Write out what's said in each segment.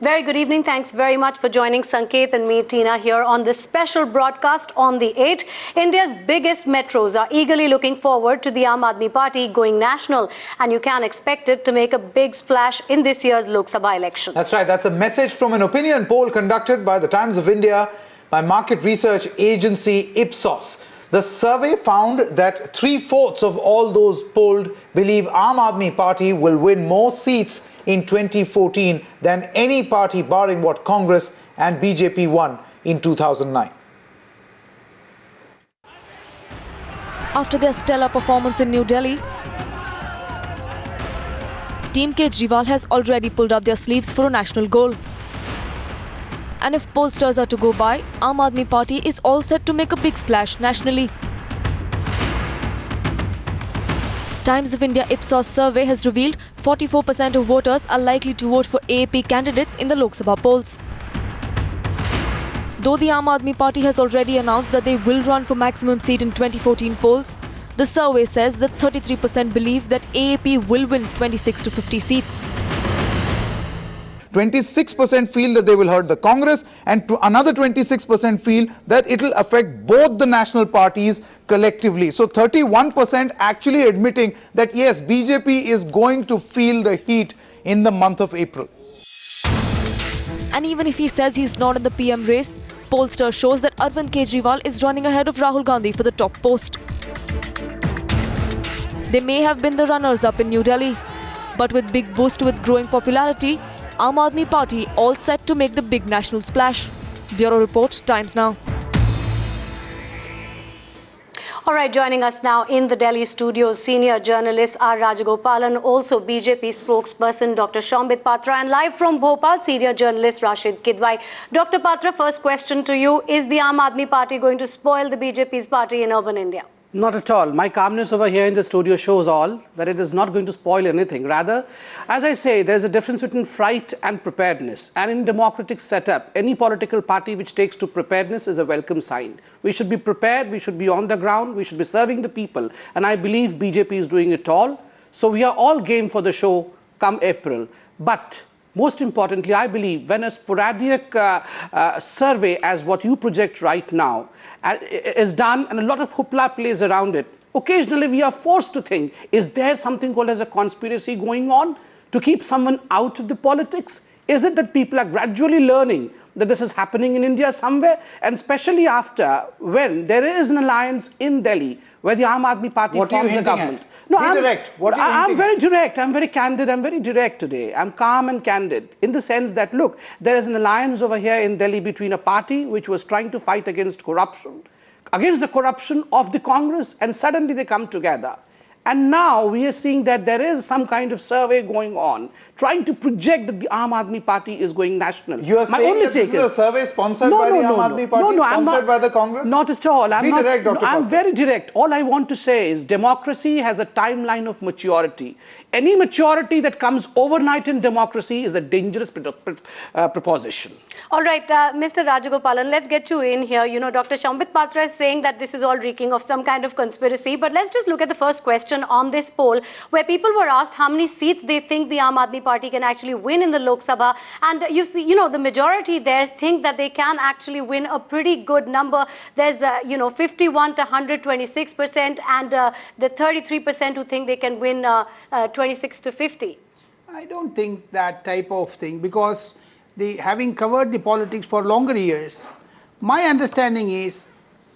Very good evening. Thanks very much for joining Sanket and me, Tina, here on this special broadcast on the 8th. India's biggest metros are eagerly looking forward to the Aam Aadmi Party going national, and you can expect it to make a big splash in this year's Lok Sabha election. That's right. That's a message from an opinion poll conducted by the Times of India by market research agency Ipsos. The survey found that 3/4 of all those polled believe Aam Aadmi Party will win more seats in 2014 than any party barring what Congress and BJP won in 2009. After their stellar performance in New Delhi, Team Kejriwal has already pulled up their sleeves for a national goal. And if pollsters are to go by, Aam Aadmi Party is all set to make a big splash nationally. Times of India Ipsos survey has revealed 44% of voters are likely to vote for AAP candidates in the Lok Sabha polls. Though the Aam Aadmi Party has already announced that they will run for maximum seat in 2014 polls, the survey says that 33% believe that AAP will win 26 to 50 seats. 26% feel that they will hurt the Congress, and another 26% feel that it will affect both the national parties collectively. So 31% actually admitting that yes, BJP is going to feel the heat in the month of April. And even if he says he's not in the PM race, pollster shows that Arvind Kejriwal is running ahead of Rahul Gandhi for the top post. They may have been the runners-up in New Delhi, but with big boost to its growing popularity, Aam Aadmi Party all set to make the big national splash. Bureau Report, Times Now. All right, joining us now in the Delhi studios, senior journalist R. Rajagopalan, also BJP spokesperson Dr. Shambit Patra, and live from Bhopal, senior journalist Rashid Kidwai. Dr. Patra, first question to you. Is the Aam Aadmi Party going to spoil the BJP's party in urban India? Not at all. My calmness over here in the studio shows all that it is not going to spoil anything. Rather, as I say, there's a difference between fright and preparedness. And in democratic setup, any political party which takes to preparedness is a welcome sign. We should be prepared, we should be on the ground, we should be serving the people. And I believe BJP is doing it all. So we are all game for the show come April. But most importantly, I believe when a sporadic survey as what you project right now is done and a lot of hoopla plays around it, occasionally we are forced to think, is there something called as a conspiracy going on to keep someone out of the politics? Is it that people are gradually learning that this is happening in India somewhere? And especially after when there is an alliance in Delhi where the Aam Aadmi Party forms the government. No, I'm very direct, I'm very candid, I'm very direct today. I'm calm and candid in the sense that, look, there is an alliance over here in Delhi between a party which was trying to fight against corruption, against the corruption of the Congress, and suddenly they come together. And now we are seeing that there is some kind of survey going on, trying to project that the Aam Aadmi Party is going national. You are saying that this is a survey sponsored by the Aam Aadmi Party, sponsored by the Congress? Not at all. I'm very direct. All I want to say is democracy has a timeline of maturity. Any maturity that comes overnight in democracy is a dangerous proposition. All right, Mr. Rajagopalan, let's get you in here. You know, Dr. Shambit Patra is saying that this is all reeking of some kind of conspiracy. But let's just look at the first question on this poll, where people were asked how many seats they think the Aam Aadmi Party can actually win in the Lok Sabha. And you see, you know, the majority there think that they can actually win a pretty good number. There's, 51 to 126%, and the 33% who think they can win 26 to 50. I don't think that type of thing, because having covered the politics for longer years, my understanding is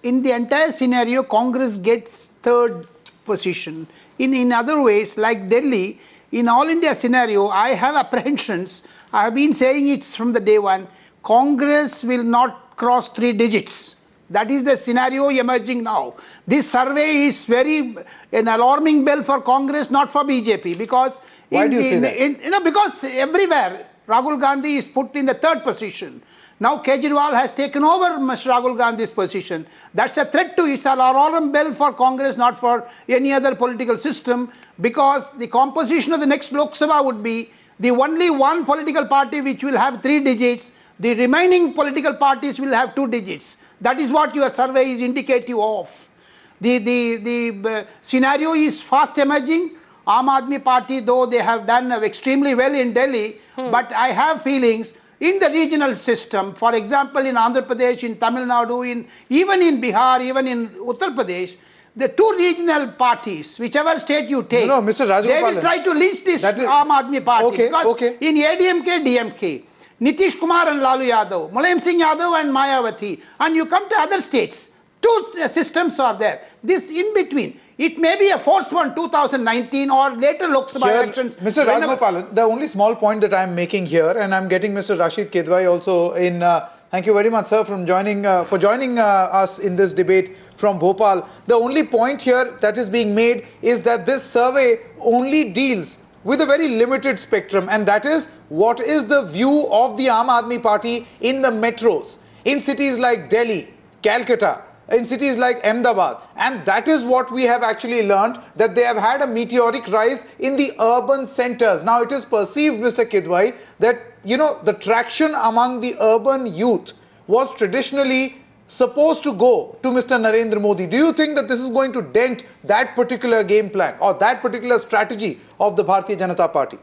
in the entire scenario, Congress gets third position. In other ways, like Delhi, in all India scenario, I have apprehensions. I have been saying it from the day one. Congress will not cross 3 digits. That is the scenario emerging now. This survey is an alarming bell for Congress, not for BJP, because why do you say that? Because everywhere Rahul Gandhi is put in the third position. Now Kejriwal has taken over Mr. Rahul Gandhi's position. That's a threat to it's an alarm bell for Congress, not for any other political system, because the composition of the next Lok Sabha would be the only one political party which will have 3 digits. The remaining political parties will have 2 digits. That is what your survey is indicative of. The scenario is fast emerging. Aam Aadmi Party, though they have done extremely well in Delhi, but I have feelings in the regional system, for example, in Andhra Pradesh, in Tamil Nadu, even in Bihar, even in Uttar Pradesh, the two regional parties, whichever state you take, no, Mr. Rajagopalan, they will try to lynch this Aam Aadmi Party. Okay, because okay. in ADMK, DMK, Nitish Kumar and Lalu Yadav, Mulayam Singh Yadav and Mayawati, and you come to other states, two systems are there. This in between, it may be a forced one 2019 or later Lok Sabha elections. Mr. Rajagopalan, the only small point that I am making here, and I am getting Mr. Rashid Kedwai also in, thank you very much sir for joining us in this debate from Bhopal. The only point here that is being made is that this survey only deals with a very limited spectrum, and that is what is the view of the Aam Aadmi Party in the metros, in cities like Delhi, Calcutta, in cities like Ahmedabad, and that is what we have actually learned, that they have had a meteoric rise in the urban centers. Now it is perceived, Mr. Kedwai, that the traction among the urban youth was traditionally supposed to go to Mr. Narendra Modi. Do you think that this is going to dent that particular game plan or that particular strategy of the Bharatiya Janata Party?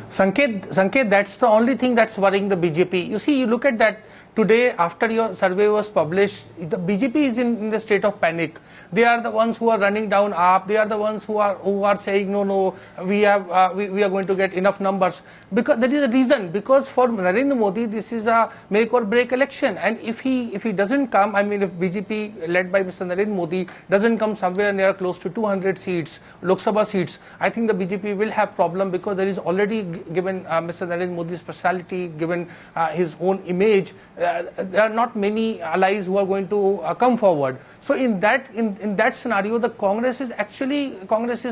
Sanket, that's the only thing that's worrying the BJP. You see, you look at that today after your survey was published, the BJP is in the state of panic. They are the ones who are running down AAP. They are the ones who are saying no, we are going to get enough numbers. Because that is the reason. Because for Narendra Modi, this is a make or break election. And if he doesn't come, I mean, if BJP led by Mr. Narendra Modi doesn't come somewhere near close to 200 seats, Lok Sabha seats, I think the BJP will have problem because there is already, given Mr. Narendra Modi's personality, given his own image, there are not many allies who are going to come forward. So in that scenario, the Congress is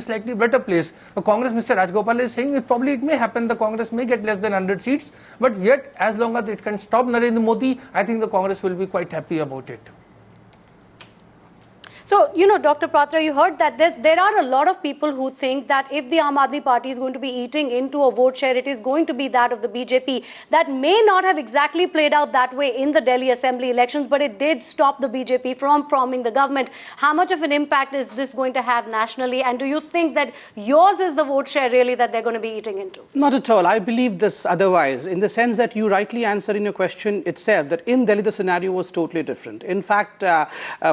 slightly better place. The Congress, Mr. Rajagopal is saying it may happen, the Congress may get less than 100 seats, but yet as long as it can stop Narendra Modi, I think the Congress will be quite happy about it. So, Dr. Patra, you heard that there are a lot of people who think that if the Aam Aadmi Party is going to be eating into a vote share, it is going to be that of the BJP. That may not have exactly played out that way in the Delhi Assembly elections, but it did stop the BJP from forming the government. How much of an impact is this going to have nationally? And do you think that yours is the vote share really that they're going to be eating into? Not at all. I believe this otherwise, in the sense that you rightly answered in your question itself, that in Delhi the scenario was totally different. In fact,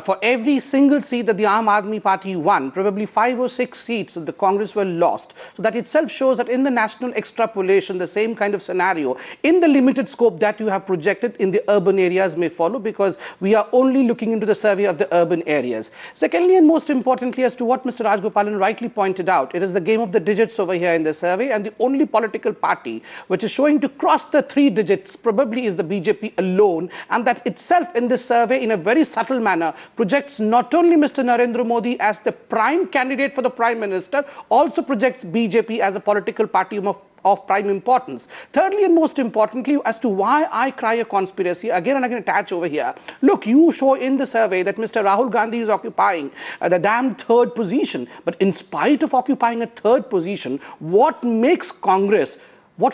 for every single seat that the Aam Aadmi Party won, probably 5 or 6 seats of the Congress were lost. So that itself shows that in the national extrapolation, the same kind of scenario, in the limited scope that you have projected in the urban areas may follow, because we are only looking into the survey of the urban areas. Secondly, and most importantly, as to what Mr. Rajagopalan rightly pointed out, it is the game of the digits over here in the survey, and the only political party which is showing to cross the 3 digits probably is the BJP alone, and that itself in this survey in a very subtle manner projects not only Mr. Narendra Modi as the prime candidate for the Prime Minister, also projects BJP as a political party of prime importance. Thirdly and most importantly, as to why I cry a conspiracy, again and again attach over here. Look, you show in the survey that Mr. Rahul Gandhi is occupying the damn 3rd position. But in spite of occupying a 3rd position, what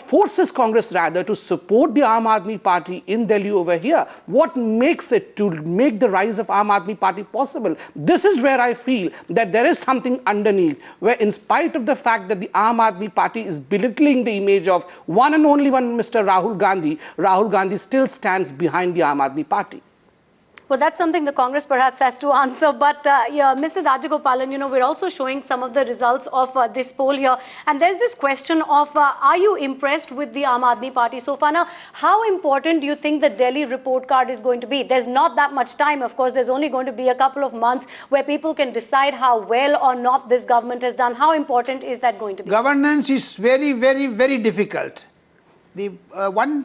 forces Congress rather to support the Aam Aadmi Party in Delhi over here? What makes it to make the rise of Aam Aadmi Party possible? This is where I feel that there is something underneath, where in spite of the fact that the Aam Aadmi Party is belittling the image of one and only one Mr. Rahul Gandhi still stands behind the Aam Aadmi Party. Well, that's something the Congress perhaps has to answer. But Mr. Rajagopalan, we're also showing some of the results of this poll here. And there's this question of, are you impressed with the Aam Aadmi Party so far? Now, how important do you think the Delhi report card is going to be? There's not that much time. Of course, there's only going to be a couple of months where people can decide how well or not this government has done. How important is that going to be? Governance is very, very, very difficult. The 1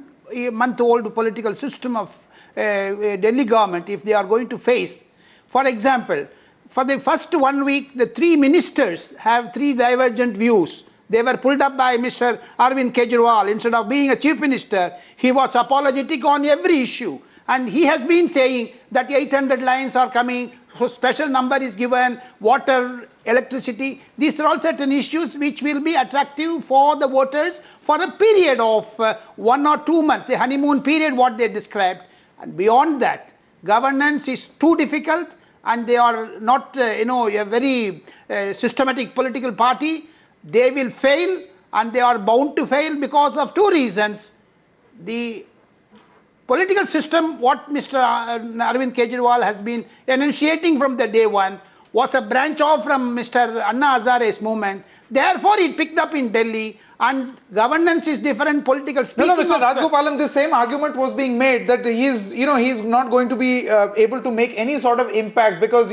month-old political system of Delhi government, if they are going to face, for example, for the first 1 week, the 3 ministers have 3 divergent views. They were pulled up by Mr. Arvind Kejriwal. Instead of being a chief minister, he was apologetic on every issue. And he has been saying that 800 lines are coming, so special number is given, water, electricity. These are all certain issues which will be attractive for the voters for a period of 1 or 2 months, the honeymoon period, what they described. And beyond that, governance is too difficult, and they are not, a very systematic political party. They will fail, and they are bound to fail because of two reasons. The political system, what Mr. Arvind Kejriwal has been enunciating from the day one, was a branch off from Mr. Anna Hazare's movement. Therefore, it picked up in Delhi, and governance is different, political speaking. No, Mr. Rajgopalan, this same argument was being made that he's not going to be able to make any sort of impact because,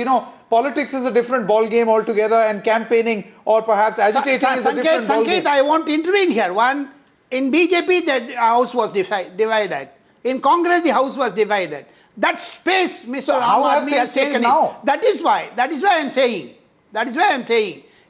politics is a different ball game altogether, and campaigning or perhaps agitating is a different ball game. Sanket, I want to intervene here. One, in BJP, the house was divided. In Congress, the house was divided. That space, Mr. Aam Aadmi has taken now? That is why I'm saying.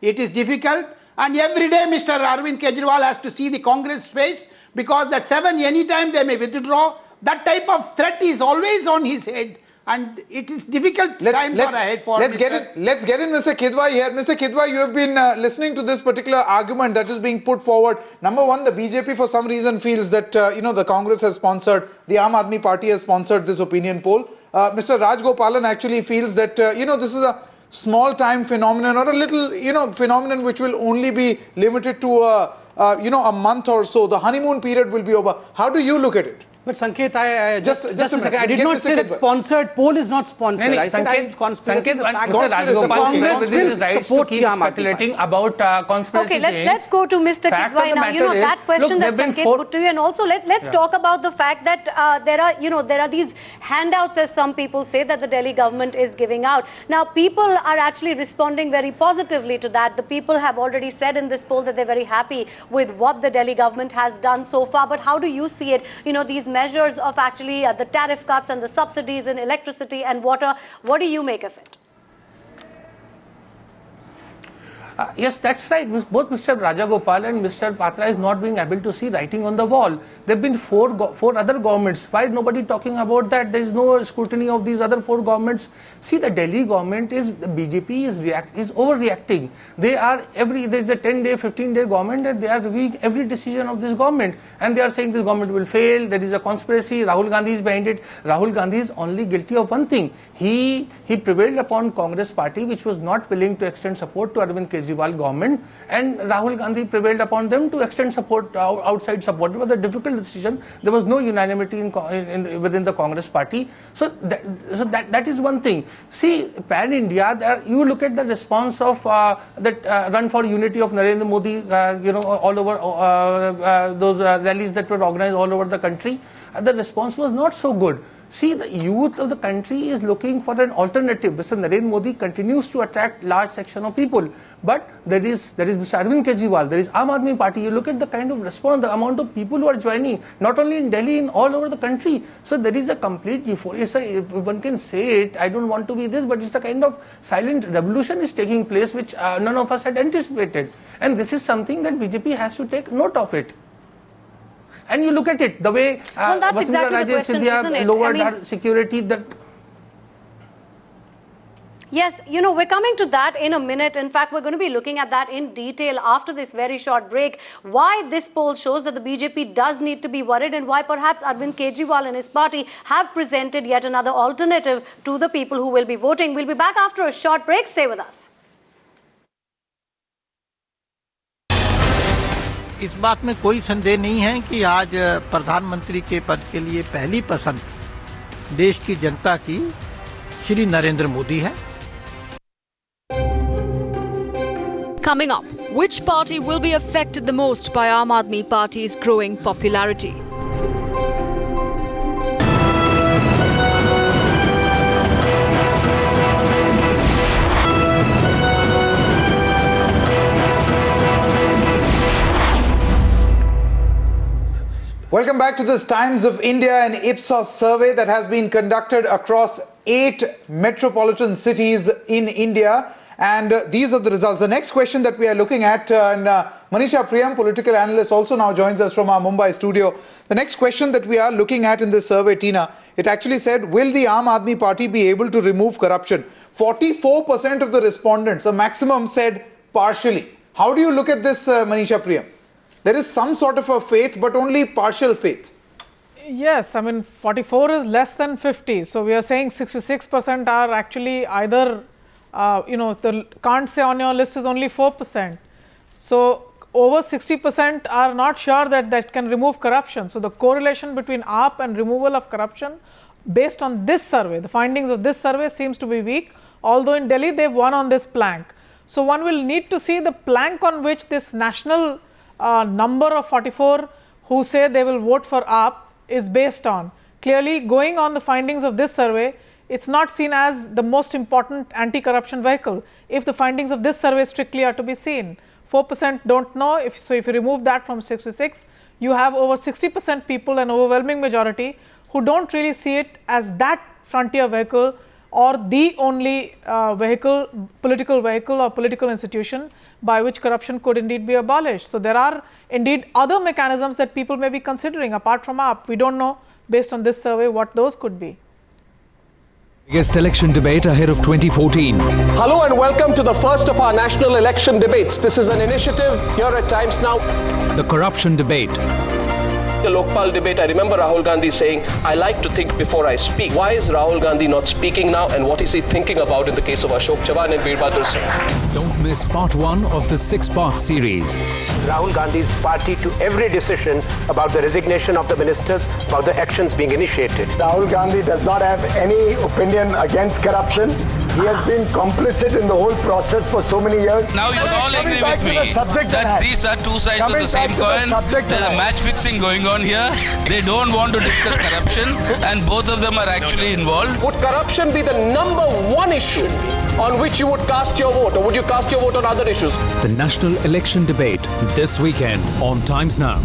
It is difficult, and every day Mr. Arvind Kejriwal has to see the Congress space, because that 7, anytime they may withdraw. That type of threat is always on his head, and it is difficult times are ahead for let's get in Mr. Kidwai here. Mr. Kidwai, you have been listening to this particular argument that is being put forward. Number one, the BJP for some reason feels that the Congress has sponsored, the Aam Aadmi Party has sponsored this opinion poll. Mr. Rajgopalan actually feels that this is a small time phenomenon, or a little phenomenon which will only be limited to a month or so. The honeymoon period will be over. How do you look at it? But Sanket, just a second. I did Get not Mr. say that Kidwai. sponsored poll is not sponsored. No, I said Sanket, Mr. Rajgopal within his rights to keep speculating about conspiracy Okay, let's go to Mr. Kidwai now. That question that Sanket put to you, and also let's talk about the fact that there are these handouts, as some people say, that the Delhi government is giving out. Now, people are actually responding very positively to that. The people have already said in this poll that they're very happy with what the Delhi government has done so far. But how do you see it? These measures of actually the tariff cuts and the subsidies in electricity and water, what do you make of it? Yes, that's right. Both Mr. Rajagopal and Mr. Patra is not being able to see writing on the wall. There have been four other governments. Why is nobody talking about that? There is no scrutiny of these other four governments. See, the Delhi government the BJP is overreacting. There is a 10-day, 15-day government, and they are reviewing every decision of this government. And they are saying this government will fail. There is a conspiracy. Rahul Gandhi is behind it. Rahul Gandhi is only guilty of one thing. He prevailed upon Congress party, which was not willing to extend support to Arvind Kejriwal government, and Rahul Gandhi prevailed upon them to extend support, outside support. It was a difficult decision. There was no unanimity within the Congress party. So that is one thing. See, pan India, you look at the response of that run for unity of Narendra Modi, all over those rallies that were organized all over the country. The response was not so good. See, the youth of the country is looking for an alternative. Mr. Narendra Modi continues to attract large section of people. But there is Mr. Arvind Kejriwal, there is Aam Aadmi Party. You look at the kind of response, the amount of people who are joining, not only in Delhi, in all over the country. So there is a complete euphoria. If one can say it, I don't want to be this, but it's a kind of silent revolution is taking place, which none of us had anticipated. And this is something that BJP has to take note of it. And you look at it, the way Vasundhara Raje Scindia lowered her security. Yes, we're coming to that in a minute. In fact, we're going to be looking at that in detail after this very short break. Why this poll shows that the BJP does need to be worried, and why perhaps Arvind Kejriwal and his party have presented yet another alternative to the people who will be voting. We'll be back after a short break. Stay with us. इस बात में कोई संदेह नहीं है कि आज प्रधानमंत्री के पद के लिए पहली पसंद देश की जनता की श्री नरेंद्र मोदी है. Coming up, which party will be affected the most by Aam Aadmi Party's growing popularity? Welcome back to this Times of India and Ipsos survey that has been conducted across 8 metropolitan cities in India, and these are the results. The next question that we are looking at, and Manisha Priyam, political analyst, also now joins us from our Mumbai studio. The next question that we are looking at in this survey, Tina, it actually said, will the Aam Aadmi Party be able to remove corruption? 44% of the respondents, a maximum, said partially. How do you look at this, Manisha Priyam? There is some sort of a faith, but only partial faith. Yes, I mean 44 is less than 50. So we are saying 66% are actually either, the can't say on your list is only 4%. So over 60% are not sure that that can remove corruption. So the correlation between AAP and removal of corruption based on this survey, the findings of this survey seems to be weak, although in Delhi they've won on this plank. So one will need to see the plank on which this national number of 44 who say they will vote for AAP is based on. Clearly, going on the findings of this survey, it's not seen as the most important anti-corruption vehicle if the findings of this survey strictly are to be seen. 4% don't know, so if you remove that from 66, you have over 60% people, an overwhelming majority, who don't really see it as that frontier vehicle or the only political vehicle or political institution by which corruption could indeed be abolished. So there are indeed other mechanisms that people may be considering apart from AAP. We don't know based on this survey what those could be. Biggest election debate ahead of 2014. Hello and welcome to the first of our national election debates. This is an initiative here at Times Now. The corruption debate. The Lokpal debate, I remember Rahul Gandhi saying, I like to think before I speak. Why is Rahul Gandhi not speaking now, and what is he thinking about in the case of Ashok Chavan and Veerbhadrah Singh? Don't miss part 1 of the 6-part series. Rahul Gandhi's party to every decision about the resignation of the ministers, about the actions being initiated. Rahul Gandhi does not have any opinion against corruption. He has been complicit in the whole process for so many years. Now you all agree with me that these are two sides of the same coin. There's a match fixing going on here. They don't want to discuss corruption and both of them are actually involved. Would corruption be the #1 issue on which you would cast your vote, or would you cast your vote on other issues? The national election debate this weekend on Times Now.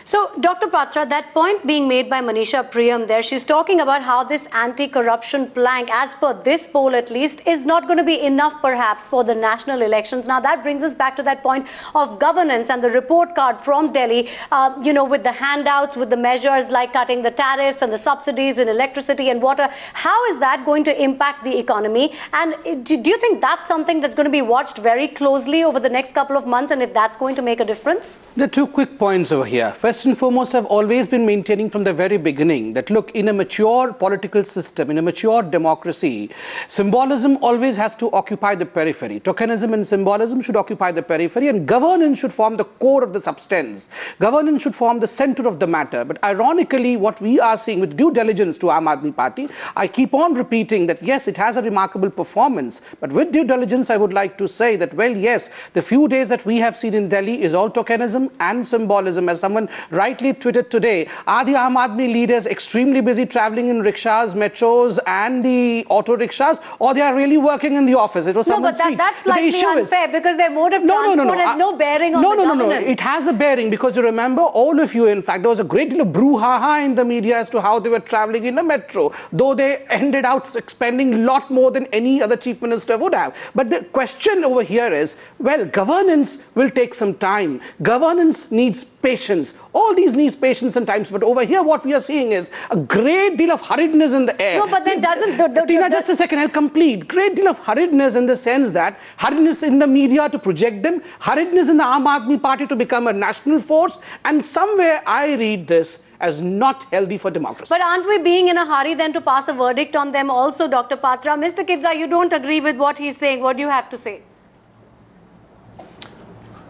So, Dr. Patra, that point being made by Manisha Priyam there, she's talking about how this anti-corruption plank, as per this poll at least, is not going to be enough perhaps for the national elections. Now, that brings us back to that point of governance and the report card from Delhi, with the handouts, with the measures like cutting the tariffs and the subsidies in electricity and water. How is that going to impact the economy? And do you think that's something that's going to be watched very closely over the next couple of months, and if that's going to make a difference? There are two quick points over here. First and foremost, I've always been maintaining from the very beginning that, look, in a mature political system, in a mature democracy, symbolism always has to occupy the periphery. Tokenism and symbolism should occupy the periphery, and governance should form the core of the substance. Governance should form the center of the matter. But ironically, what we are seeing with due diligence to Aam Aadmi Party, I keep on repeating that, yes, it has a remarkable performance. But with due diligence, I would like to say that, well, yes, the few days that we have seen in Delhi is all tokenism and symbolism. As someone rightly tweeted today, are the Aam Aadmi leaders extremely busy traveling in rickshaws, metros and the auto rickshaws, or they are really working in the office? It was someone's tweet. That's slightly unfair because their mode of transport has no bearing on the governance. It has a bearing because you remember, all of you, in fact, there was a great deal of brouhaha in the media as to how they were traveling in a metro, though they ended out expending a lot more than any other chief minister would have. But the question over here is, well, governance will take some time. Governance needs patience. All these needs patience and time. But over here, what we are seeing is a great deal of hurriedness in the air. No, but then doesn't... Tina, just a second, I'll complete. Great deal of hurriedness in the sense that hurriedness in the media to project them, hurriedness in the Aam Aadmi Party to become a national force, and somewhere I read this as not healthy for democracy. But aren't we being in a hurry then to pass a verdict on them also, Dr. Patra? Mr. Kidra, you don't agree with what he's saying. What do you have to say?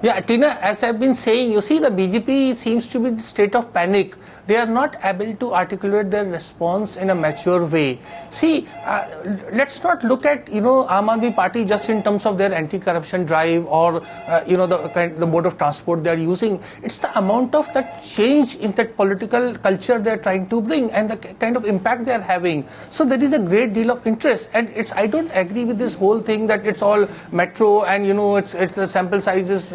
Yeah, Tina, as I've been saying, you see, the BJP seems to be in a state of panic. They are not able to articulate their response in a mature way. See, let's not look at, Aam Aadmi Party just in terms of their anti-corruption drive or, the mode of transport they are using. It's the amount of that change in that political culture they are trying to bring and the kind of impact they are having. So there is a great deal of interest, and I don't agree with this whole thing that it's all metro and, it's the sample sizes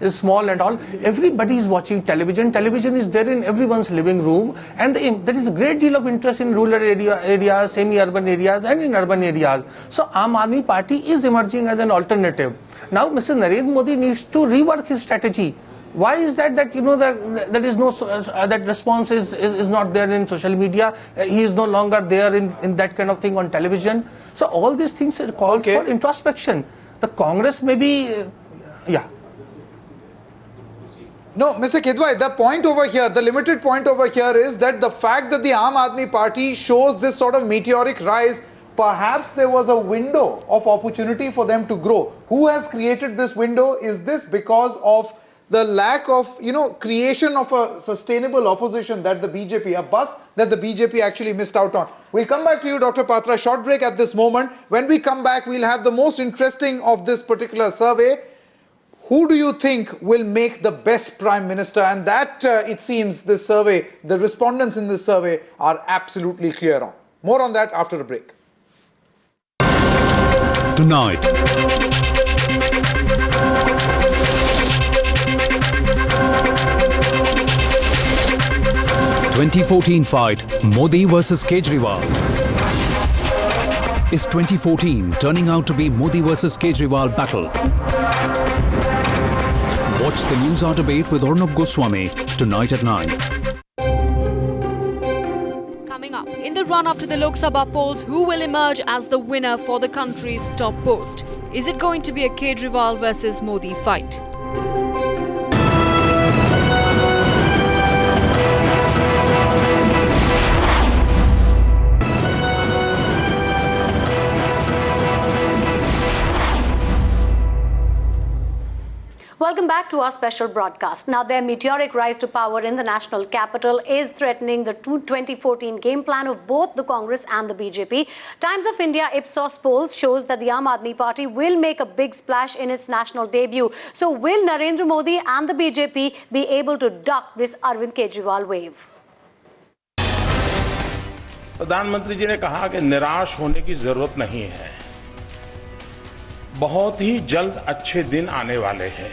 is small and all. Everybody is watching television. Television is there in everyone's living room, and there is a great deal of interest in rural areas, semi-urban areas and in urban areas. So Aam Aadmi Party is emerging as an alternative. Now Mr. Narendra Modi needs to rework his strategy. Why is that there is no that response is not there in social media? He is no longer there in that kind of thing on television. So all these things call for introspection. The Congress may be, No, Mr. Kidwai, the point over here, the limited point over here is that the fact that the Aam Aadmi Party shows this sort of meteoric rise perhaps there was a window of opportunity for them to grow. Who has created this window? Is this because of the lack of, creation of a sustainable opposition that the BJP, a bus that the BJP actually missed out on? We'll come back to you, Dr. Patra. Short break at this moment. When we come back, we'll have the most interesting of this particular survey. Who do you think will make the best Prime Minister? And that, it seems, this survey, the respondents in this survey are absolutely clear on. More on that after a break. Tonight, ...2014 fight, Modi versus Kejriwal. Is 2014 turning out to be Modi versus Kejriwal battle? Watch the News Hour debate with Arnab Goswami tonight at 9. Coming up, in the run-up to the Lok Sabha polls, who will emerge as the winner for the country's top post? Is it going to be a Kejriwal versus Modi fight? Welcome back to our special broadcast. Now, their meteoric rise to power in the national capital is threatening the 2014 game plan of both the Congress and the BJP. Times of India Ipsos polls shows that the Aam Aadmi Party will make a big splash in its national debut. So, will Narendra Modi and the BJP be able to duck this Arvind Kejriwal wave? प्रधानमंत्री जी ने कहा कि निराश होने की जरूरत नहीं है। बहुत ही जल्द अच्छे दिन आने वाले हैं।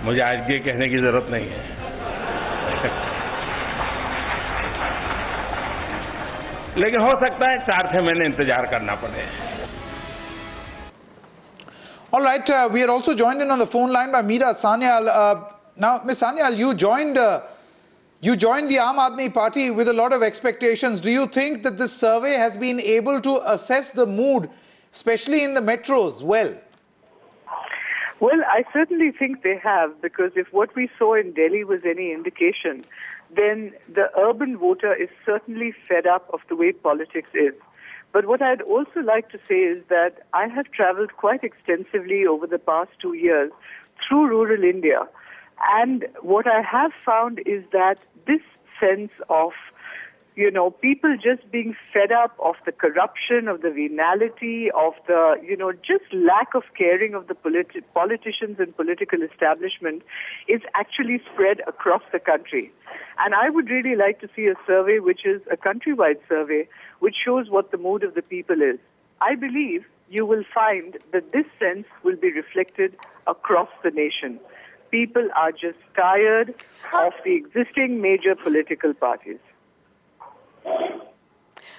मुझे आज ये कहने की जरूरत नहीं है। लेकिन हो सकता है 4-6 महीने इंतजार करना पड़े। All right, we are also joined in on the phone line by Meera Sanyal. Now, Ms. Sanyal, you joined the Aam Aadmi Party with a lot of expectations. Do you think that this survey has been able to assess the mood, especially in the metros, well? Well, I certainly think they have, because if what we saw in Delhi was any indication, then the urban voter is certainly fed up of the way politics is. But what I'd also like to say is that I have traveled quite extensively over the past 2 years through rural India. And what I have found is that this sense of, people just being fed up of the corruption, of the venality, of the, just lack of caring of the politicians and political establishment is actually spread across the country. And I would really like to see a survey which is a countrywide survey which shows what the mood of the people is. I believe you will find that this sense will be reflected across the nation. People are just tired of the existing major political parties.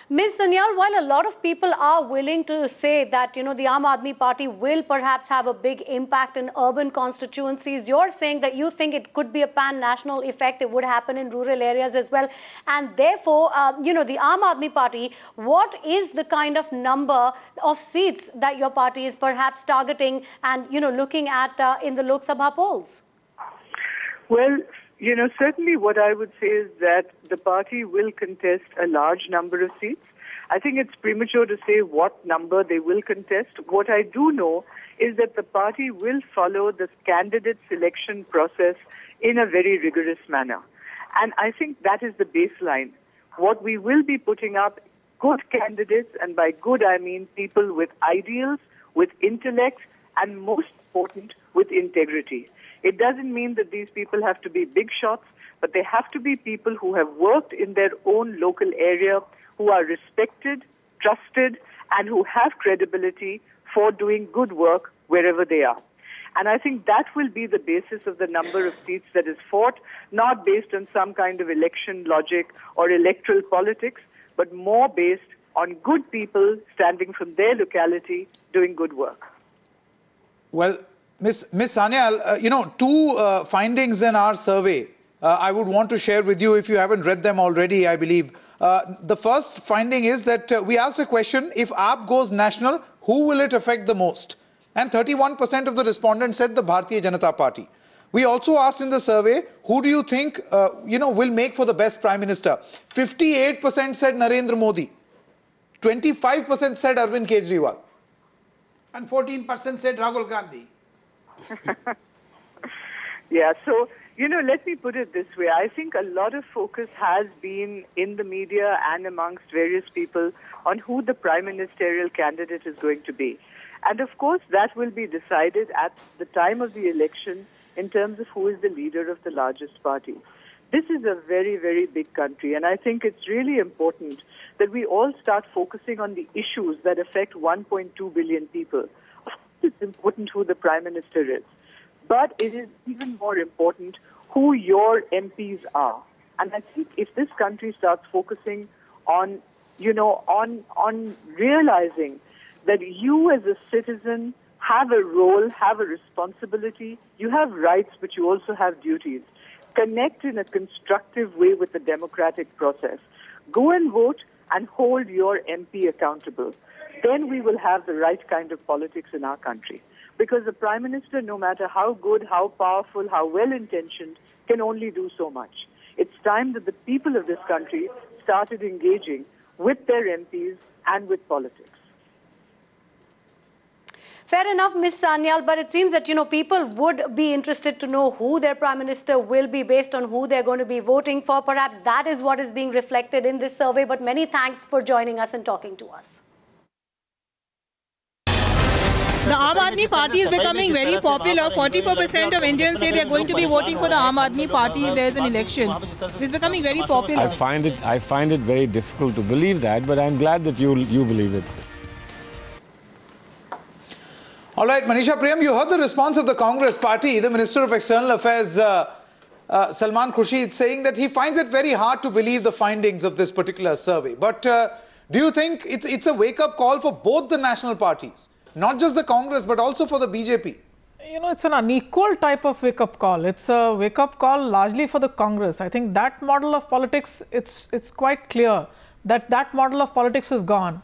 Ms. Sanyal, while a lot of people are willing to say that, the Aam Aadmi Party will perhaps have a big impact in urban constituencies, you're saying that you think it could be a pan-national effect, it would happen in rural areas as well. And therefore, the Aam Aadmi Party, what is the kind of number of seats that your party is perhaps targeting and, looking at in the Lok Sabha polls? Well, certainly what I would say is that the party will contest a large number of seats. I think it's premature to say what number they will contest. What I do know is that the party will follow the candidate selection process in a very rigorous manner. And I think that is the baseline. What we will be putting up, good candidates, and by good I mean people with ideals, with intellect, and most important, with integrity. It doesn't mean that these people have to be big shots, but they have to be people who have worked in their own local area, who are respected, trusted, and who have credibility for doing good work wherever they are. And I think that will be the basis of the number of seats that is fought, not based on some kind of election logic or electoral politics, but more based on good people standing from their locality doing good work. Well, Ms. Sanyal, two findings in our survey I would want to share with you if you haven't read them already, I believe. The first finding is that we asked a question, if AAP goes national, who will it affect the most? And 31% of the respondents said the Bharatiya Janata Party. We also asked in the survey, who do you think will make for the best Prime Minister? 58% said Narendra Modi. 25% said Arvind Kejriwal. And 14% said Rahul Gandhi. Yeah, so, let me put it this way. I think a lot of focus has been in the media and amongst various people on who the prime ministerial candidate is going to be. And of course, that will be decided at the time of the election in terms of who is the leader of the largest party. This is a very, very big country, and I think it's really important that we all start focusing on the issues that affect 1.2 billion people. Of course, it's important who the prime minister is, but it is even more important who your MPs are. And I think if this country starts focusing on, on realizing that you as a citizen have a role, have a responsibility, you have rights, but you also have duties. Connect in a constructive way with the democratic process. Go and vote and hold your MP accountable. Then we will have the right kind of politics in our country. Because the Prime Minister, no matter how good, how powerful, how well-intentioned, can only do so much. It's time that the people of this country started engaging with their MPs and with politics. Fair enough, Ms. Sanyal, but it seems that, people would be interested to know who their Prime Minister will be based on who they're going to be voting for. Perhaps that is what is being reflected in this survey, but many thanks for joining us and talking to us. The Aam Aadmi Party is becoming very popular. 44% of Indians say they are going to be voting for the Aam Aadmi Party if there is an election. It's becoming very popular. I find it very difficult to believe that, but I'm glad that you believe it. All right, Manisha Priyam, you heard the response of the Congress party. The Minister of External Affairs, Salman Khurshid, saying that he finds it very hard to believe the findings of this particular survey. But do you think it's a wake-up call for both the national parties? Not just the Congress, but also for the BJP? It's an unequal type of wake-up call. It's a wake-up call largely for the Congress. I think that model of politics, it's quite clear that model of politics is gone.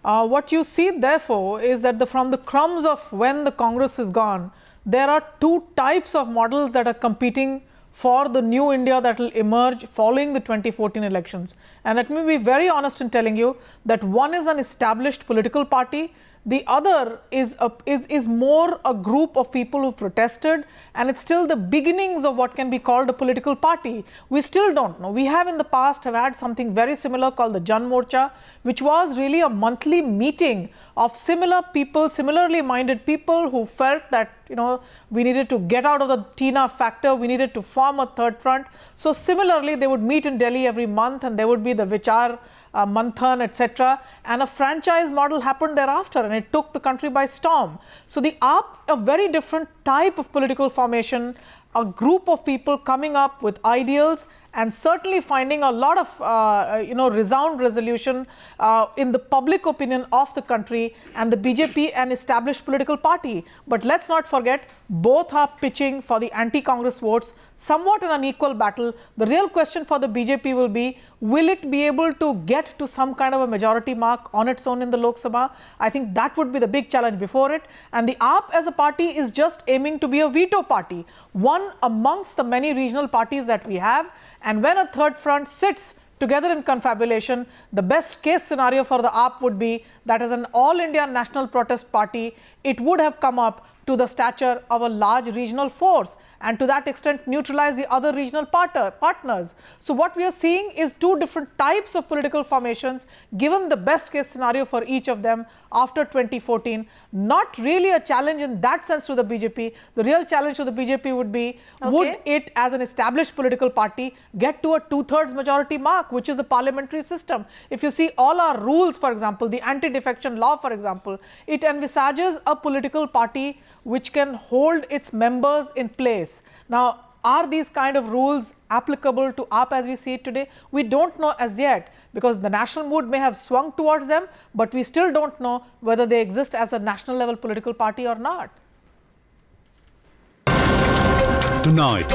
What you see, therefore, is that from the crumbs of when the Congress is gone, there are two types of models that are competing for the new India that will emerge following the 2014 elections. And let me be very honest in telling you that one is an established political party. The other is more a group of people who protested, and it's still the beginnings of what can be called a political party. We still don't know. We have in the past had something very similar called the Jan Morcha, which was really a monthly meeting of similar people, similarly minded people who felt that, we needed to get out of the Tina factor, we needed to form a third front. So similarly, they would meet in Delhi every month, and there would be the Vichar Manthan, etc. And a franchise model happened thereafter, and it took the country by storm. So the AAP, a very different type of political formation, a group of people coming up with ideals and certainly finding a lot of, resound resolution in the public opinion of the country, and the BJP, an established political party. But let's not forget, both are pitching for the anti-Congress votes, somewhat in an equal battle. The real question for the BJP will it be able to get to some kind of a majority mark on its own in the Lok Sabha? I think that would be the big challenge before it. And the AAP as a party is just aiming to be a veto party, one amongst the many regional parties that we have. And when a third front sits together in confabulation, the best case scenario for the AAP would be that as an all-India national protest party, it would have come up to the stature of a large regional force, and to that extent neutralize the other regional partners. So what we are seeing is two different types of political formations, given the best case scenario for each of them after 2014. Not really a challenge in that sense to the BJP. The real challenge to the BJP would be, would it as an established political party get to a 2/3 majority mark, which is the parliamentary system? If you see all our rules, for example, the anti-defection law, for example, it envisages a political party which can hold its members in place. Now, are these kind of rules applicable to AAP as we see it today? We don't know as yet, because the national mood may have swung towards them, but we still don't know whether they exist as a national level political party or not. Tonight,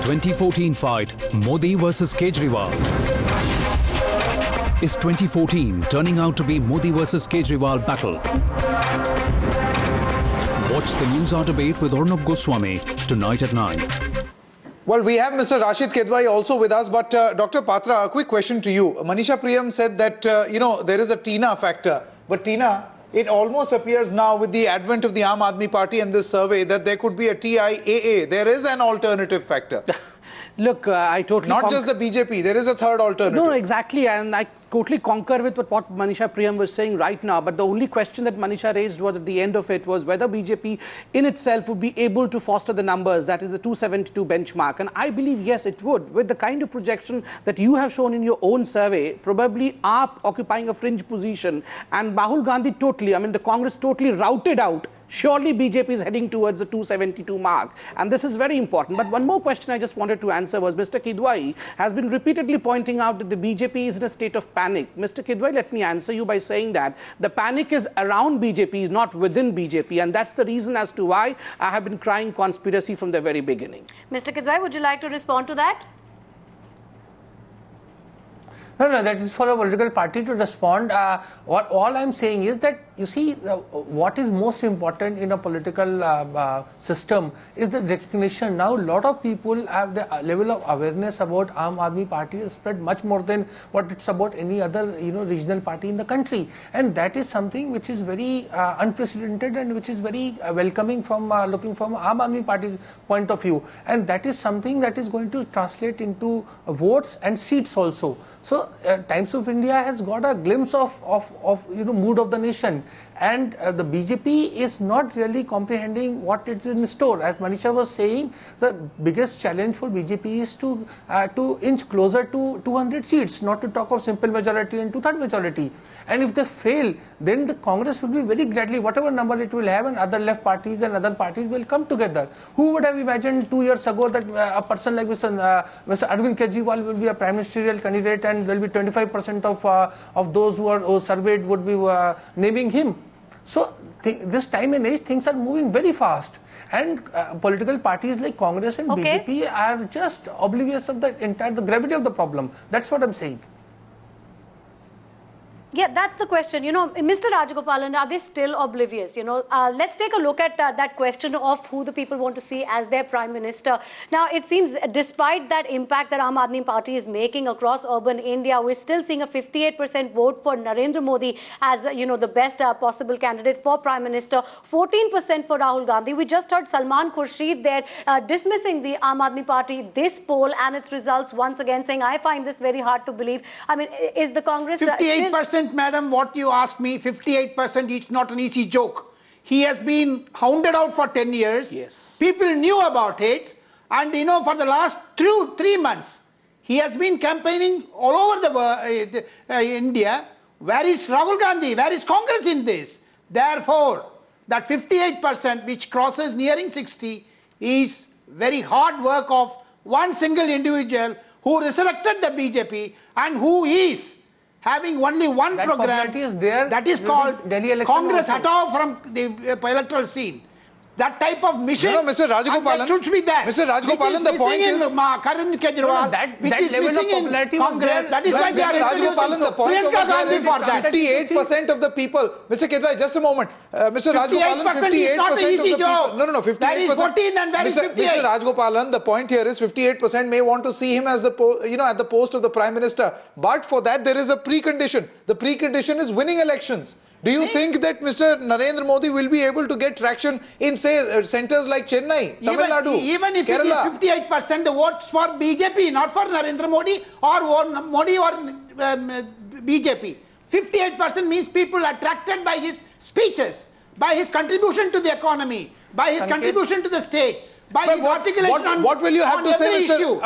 2014 fight, Modi versus Kejriwal. Is 2014 turning out to be Modi versus Kejriwal battle? Watch the News Hour debate with Arnab Goswami tonight at 9. Well, we have Mr. Rashid Kedwai also with us, but Dr. Patra, a quick question to you. Manisha Priyam said that, there is a Tina factor. But Tina, it almost appears now with the advent of the Aam Aadmi Party and this survey that there could be a TIAA. There is an alternative factor. Look, I totally... Not just the BJP, there is a third alternative. No, exactly, and I totally concur with what Manisha Priyam was saying right now, but the only question that Manisha raised was at the end of it was whether BJP in itself would be able to foster the numbers, that is the 272 benchmark, and I believe yes it would. With the kind of projection that you have shown in your own survey, probably AAP occupying a fringe position and Rahul Gandhi totally, the Congress totally routed out. Surely BJP is heading towards the 272 mark, and this is very important. But one more question I just wanted to answer was Mr. Kedwai has been repeatedly pointing out that the BJP is in a state of panic. Mr. Kedwai, let me answer you by saying that the panic is around BJP, not within BJP, and that's the reason as to why I have been crying conspiracy from the very beginning. Mr. Kedwai, would you like to respond to that? No, that is for a political party to respond. All I'm saying is that, you see, what is most important in a political system is the recognition. Now, a lot of people have the level of awareness about Aam Aadmi Party is spread much more than what it's about any other, regional party in the country. And that is something which is very unprecedented and which is very welcoming from looking from Aam Aadmi Party's point of view. And that is something that is going to translate into votes and seats also. So, Times of India has got a glimpse of mood of the nation, and the BJP is not really comprehending what is in store. As Manisha was saying, the biggest challenge for BJP is to inch closer to 200 seats, not to talk of simple majority and two-third majority. And if they fail, then the Congress will be very gladly, whatever number it will have, and other left parties and other parties will come together. Who would have imagined 2 years ago that a person like Mr. Arvind Kejriwal will be a prime ministerial candidate and there will be 25% of those who are surveyed would be naming him. So this time and age, things are moving very fast. And political parties like Congress and BJP are just oblivious of the gravity of the problem. That's what I'm saying. Yeah, that's the question. Mr. Rajagopalan, are they still oblivious? Let's take a look at that question of who the people want to see as their Prime Minister. Now, it seems despite that impact that Aam Aadmi Party is making across urban India, we're still seeing a 58% vote for Narendra Modi as, the best possible candidate for Prime Minister, 14% for Rahul Gandhi. We just heard Salman Khurshid there dismissing the Aam Aadmi Party, this poll and its results once again, saying, I find this very hard to believe. Is the Congress... 58%. Madam, what you asked me, 58% is not an easy joke. He has been hounded out for 10 years. Yes. People knew about it. And for the last 3 months, he has been campaigning all over the India. Where is Rahul Gandhi? Where is Congress in this? Therefore, that 58% which crosses nearing 60 is very hard work of one single individual who resurrected the BJP and who is having only one program is there, that is called Delhi election Congress also. Hatao from the electoral scene. That type of mission Mr. Rajagopalan, should be there. Mr. Rajagopalan, the point is... Kejriwal, that level of popularity was there. That is why they are Rajagopalan, the point over there is for that. 58% of the people... Mr. Kedwai, just a moment. Mr. Rajagopalan, 58% is not an easy of the job. people... No, 58%. That is 14 and that is 58. Mr. Rajagopalan, the point here is 58% may want to see him as the at the post of the Prime Minister. But for that, there is a precondition. The precondition is winning elections. Do you think that Mr. Narendra Modi will be able to get traction in, say, centres like Chennai, Tamil Nadu, even if Kerala? It is 58% the votes for BJP, not for Narendra Modi or BJP. 58% means people attracted by his speeches, by his contribution to the economy, by his contribution to the state. What will you have to say, Mr.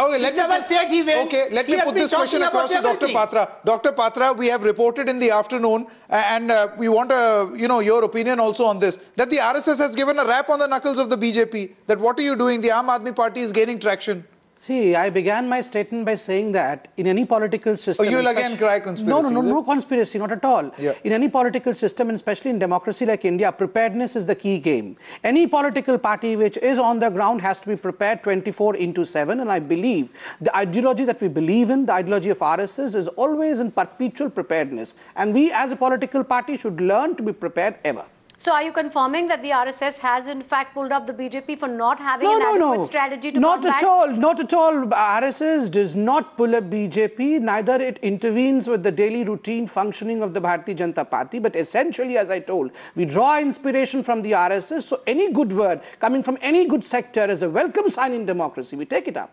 Okay, let me put this question across to Dr. Patra. Dr. Patra, we have reported in the afternoon, and we want your opinion also on this, that the RSS has given a rap on the knuckles of the BJP. That what are you doing? The Aam Aadmi Party is gaining traction. See, I began my statement by saying that in any political system... Oh, you'll again cry conspiracy. No conspiracy, not at all. Yeah. In any political system, and especially in democracy like India, preparedness is the key game. Any political party which is on the ground has to be prepared 24/7, and I believe the ideology that we believe in, the ideology of RSS, is always in perpetual preparedness. And we as a political party should learn to be prepared ever. So are you confirming that the RSS has in fact pulled up the BJP for not having an adequate strategy to combat? Not at all. RSS does not pull up BJP, neither it intervenes with the daily routine functioning of the Bharatiya Janata Party, but essentially, as I told, we draw inspiration from the RSS, so any good word coming from any good sector is a welcome sign in democracy. We take it up.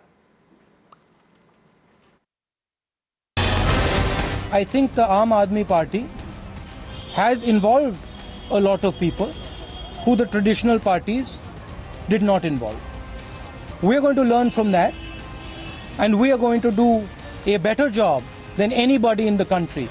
I think the Aam Aadmi Party has involved a lot of people who the traditional parties did not involve. We are going to learn from that, and we are going to do a better job than anybody in the country.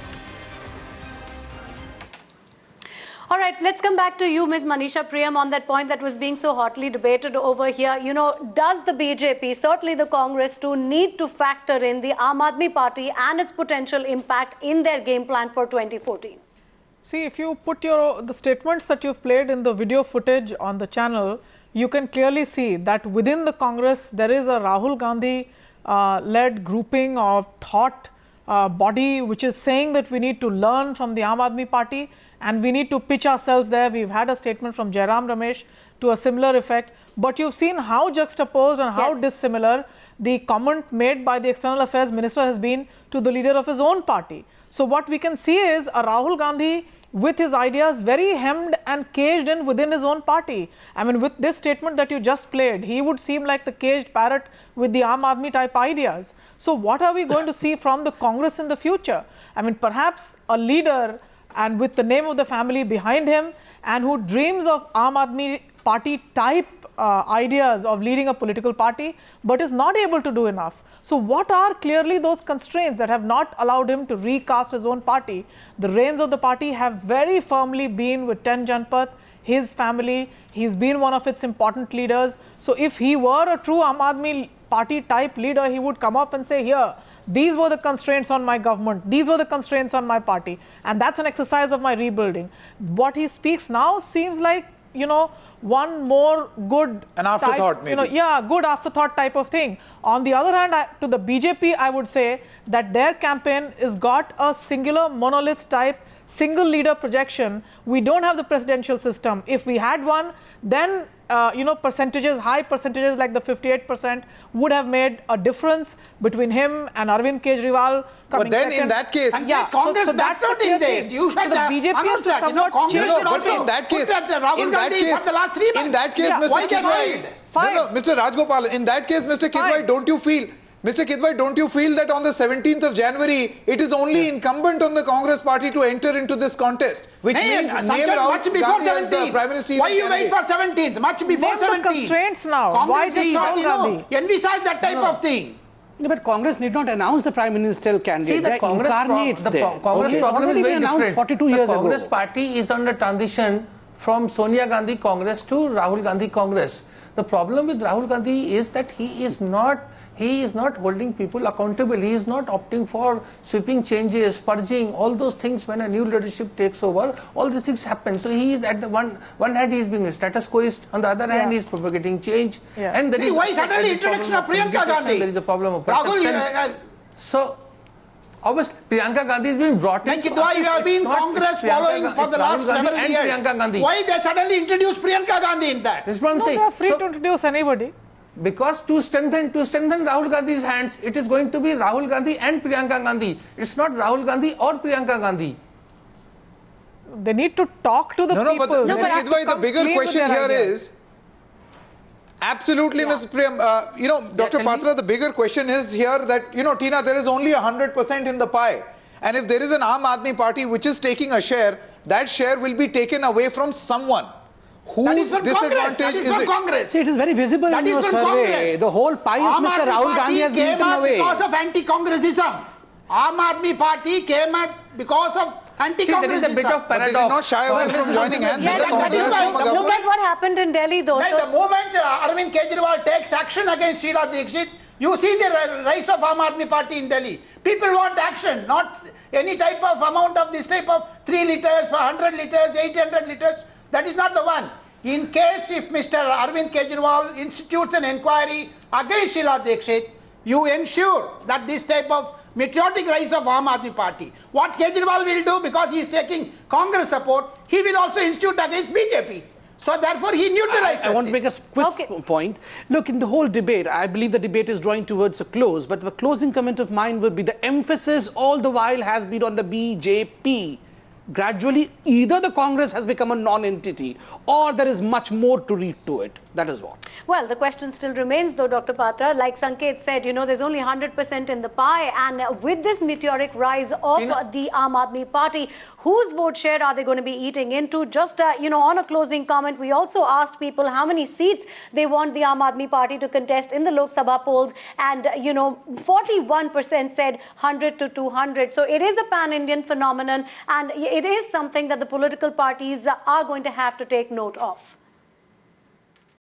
All right, let's come back to you, Ms. Manisha Priyam, on that point that was being so hotly debated over here. You know, does the BJP, certainly the Congress too, need to factor in the Aam Aadmi Party and its potential impact in their game plan for 2014? See, if you put the statements that you've played in the video footage on the channel, you can clearly see that within the Congress there is a Rahul Gandhi led grouping of thought body which is saying that we need to learn from the Aam Aadmi Party and we need to pitch ourselves there. We've had a statement from Jairam Ramesh to a similar effect, but you've seen how juxtaposed and how dissimilar the comment made by the External Affairs Minister has been to the leader of his own party. So what we can see is a Rahul Gandhi with his ideas very hemmed and caged in within his own party. I mean, with this statement that you just played, he would seem like the caged parrot with the Aam Aadmi type ideas. So what are we going to see from the Congress in the future? I mean, perhaps a leader and with the name of the family behind him and who dreams of Aam Aadmi Party type ideas of leading a political party, but is not able to do enough. So what are clearly those constraints that have not allowed him to recast his own party? The reins of the party have very firmly been with Ten Janpath, his family. He's been one of its important leaders. So if he were a true Aam Aadmi Party type leader, he would come up and say, here, these were the constraints on my government. These were the constraints on my party. And that's an exercise of my rebuilding. What he speaks now seems like, you know, one more good an afterthought, maybe. Good afterthought type of thing. On the other hand, to the BJP, I would say that their campaign has got a singular monolith type, single leader projection. We don't have the presidential system. If we had one, then percentages, high percentages like the 58% would have made a difference between him and Arvind Kejriwal coming second. But then in that case, Congress so that's the clear thing. You so the BJP has to somewhat change its in that case, Mr. Rajgopal, in that case, Mr. Kidwai, don't you feel that on the 17th of January, it is only incumbent on the Congress party to enter into this contest, which means name Rahul Gandhi as the Prime Minister. Why you wait for 17th? Much before 17th. Name the constraints now. Why just Rahul Gandhi? Envisage that type of thing. No, but Congress need not announce the Prime Ministerial candidate. See, the Congress problem is very different. 42 years the Congress ago. party is under transition from Sonia Gandhi Congress to Rahul Gandhi Congress. The problem with Rahul Gandhi is that he is not holding people accountable. He is not opting for sweeping changes, purging, all those things. When a new leadership takes over, all these things happen. So he is at the one hand he is being status quoist, on the other hand he is propagating change. And there is why suddenly introduction of Priyanka Gandhi? There is a problem of perception. So obviously Priyanka Gandhi has been brought in. Why you have been Congress following for the last several years? Why they suddenly introduced Priyanka Gandhi in that? That's what I'm saying. They are free to introduce anybody. Because to strengthen Rahul Gandhi's hands, it is going to be Rahul Gandhi and Priyanka Gandhi. It's not Rahul Gandhi or Priyanka Gandhi. They need to talk to the people. The bigger question here is, absolutely, Ms. Priyam, Dr. Patra, the bigger question is here that, Tina, there is only 100% in the pie. And if there is an Aam Aadmi Party which is taking a share, that share will be taken away from someone. Whose disadvantage is it? Congress. See, it is very visible in your survey. The whole pie of Mr. Rahul Gandhi has been taken away. Because of anti-Congressism. Aam Aadmi Party came out because of anti-Congressism. See, there is a bit of paradox. They did not shy away from joining hands. The moment what happened in Delhi though. The moment Arvind Kejriwal takes action against Sheila Dikshit, You see the rise of Aam Aadmi Party in Delhi. People want action, not any type of amount of this type of 3 litres, 100 litres, 800 litres. That is not the one. In case if Mr. Arvind Kejriwal institutes an inquiry against Sheila Dikshit, you ensure that this type of meteoric rise of Aam Aadmi Party. What Kejriwal will do, because he is taking Congress support, he will also institute against BJP. So therefore he neutralizes I want to make a quick point. Look, in the whole debate, I believe the debate is drawing towards a close, but the closing comment of mine would be the emphasis all the while has been on the BJP. Gradually, either the Congress has become a non-entity or there is much more to read to it. That is what. Well, the question still remains though, Dr. Patra. Like Sanket said, you know, there's only 100% in the pie, and with this meteoric rise of the Aam Aadmi Party, whose vote share are they going to be eating into? Just, you know, on a closing comment, we also asked people how many seats they want the Aam Aadmi Party to contest in the Lok Sabha polls, and, you know, 41% said 100 to 200. So it is a pan-Indian phenomenon, and it is something that the political parties are going to have to take note of.